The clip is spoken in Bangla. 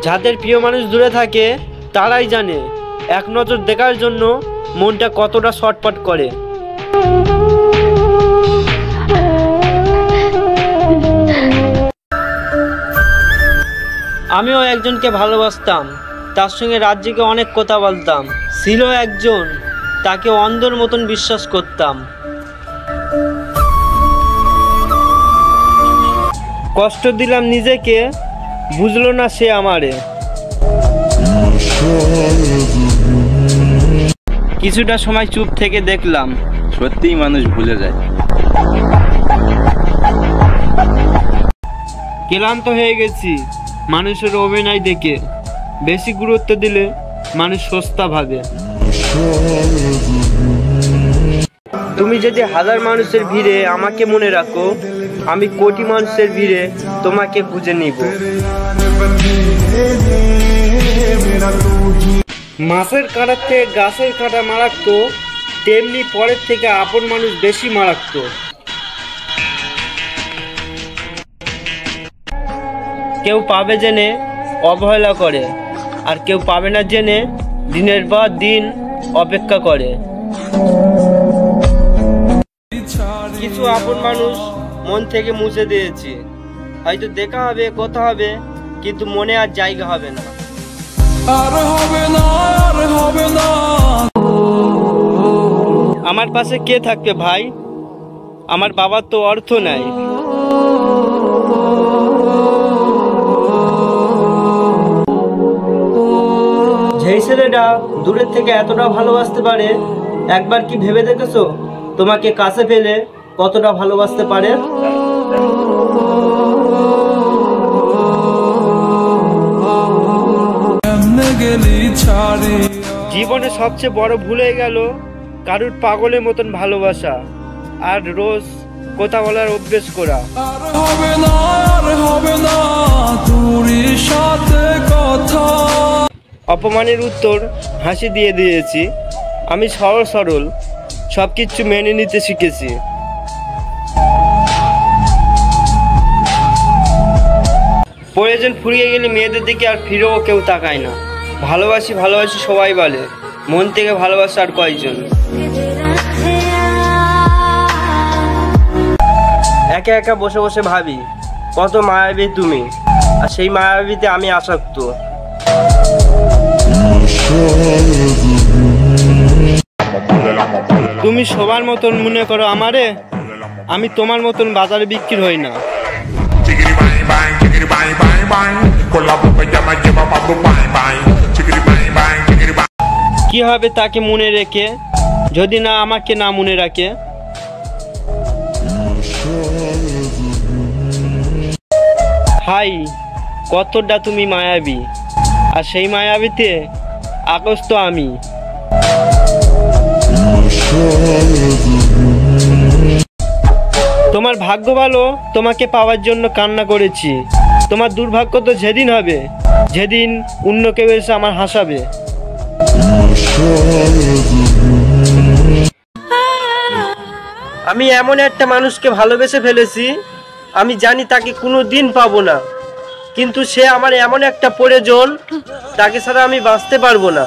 যাদের প্রিয় মানুষ দূরে থাকে তারাই জানে এক নজর দেখার জন্য মনটা কতটা ছটফট করে। আমিও একজনকে ভালোবাসতাম, তার সঙ্গে রাত জেগে অনেক কথা বলতাম। ছিল একজন, তাকে অন্ধের মতন বিশ্বাস করতাম। কষ্ট দিলাম নিজেকে, বুঝলো না সে আমারে। কিছুটা সময় চুপ থেকে দেখলাম, সত্যিই মানুষ ভুলে যায়। ক্লান্ত হয়ে গেছি মানুষের অভিনয় দেখে। বেশি গুরুত্ব দিলে মানুষ সস্তা ভাবে। তুমি যদি হাজার মানুষের ভিড়ে আমাকে মনে রাখো, আমি কোটি মানুষের ভিড়ে তোমাকে খুঁজে নিব। মাছের কাঁটার থেকে গাছের কাঁটা মারাত্মক, তেমনি পরের থেকে আপন মানুষ বেশি মারাত্মক। কেউ পাবে জেনে অবহেলা করে, আর কেউ পাবে না জেনে দিনের পর দিন অপেক্ষা করে। কিছু আপন মানুষ মন থেকে মুছে দিয়েছি। হয়তো দেখা হবে, কথা হবে, কিন্তু মনে আর জায়গা হবে না। আমার পাশে কে থাকবে ভাই? আমার বাবার তো অর্থ নাই। যেই ছেলেটা দূরের থেকে এতটা ভালোবাসতে পারে, একবার কি ভেবে দেখেছো তোমাকে কাছে পেলে কতটা ভালোবাসতে পারে? জীবনে সবচেয়ে বড় ভুল হয়ে গেল কারুর পাগলের মতন ভালোবাসা আর রোজ কথা বলার অভ্যেস করা। অপমানের উত্তর হাসি দিয়ে দিয়েছি। আমি সহজ সরল, সবকিছু মেনে নিতে শিখেছি। প্রয়োজন ফুরিয়ে গেলে মেয়েদের দিকে আর ফিরেও কেউ তাকায় না। ভালোবাসি ভালোবাসি সবাই বলে, মন থেকে ভালোবাসা আর কয়জন? একা একা বসে বসে ভাবি কত মায়াবী তুমি, আর সেই মায়াবীতে আমি আসক্ত। তুমি সবার মতন মনে করো আমারে, আমি তোমার মতন বাজারে বিক্রি হই না। কি হবে তাকে মনে রেখে, যদি না আমাকে না মনে রাখে? হাই কতটা তুমি মায়াবী, আর সেই মায়াবীতে আকস্ত আমি। তোমার ভাগ্য ভালো, তোমাকে পাওয়ার জন্য কান্না করেছি। তোমার দুর্ভাগ্য তো যেদিন হবে, যেদিন অন্য কেউ এসে আমার হাসাবে। আমি এমন একটা মানুষকে ভালোবেসে ফেলেছি, আমি জানি তাকে কোনো দিন পাবো না, কিন্তু সে আমার এমন একটা প্রয়োজন, তাকে ছাড়া আমি বাঁচতে পারবো না।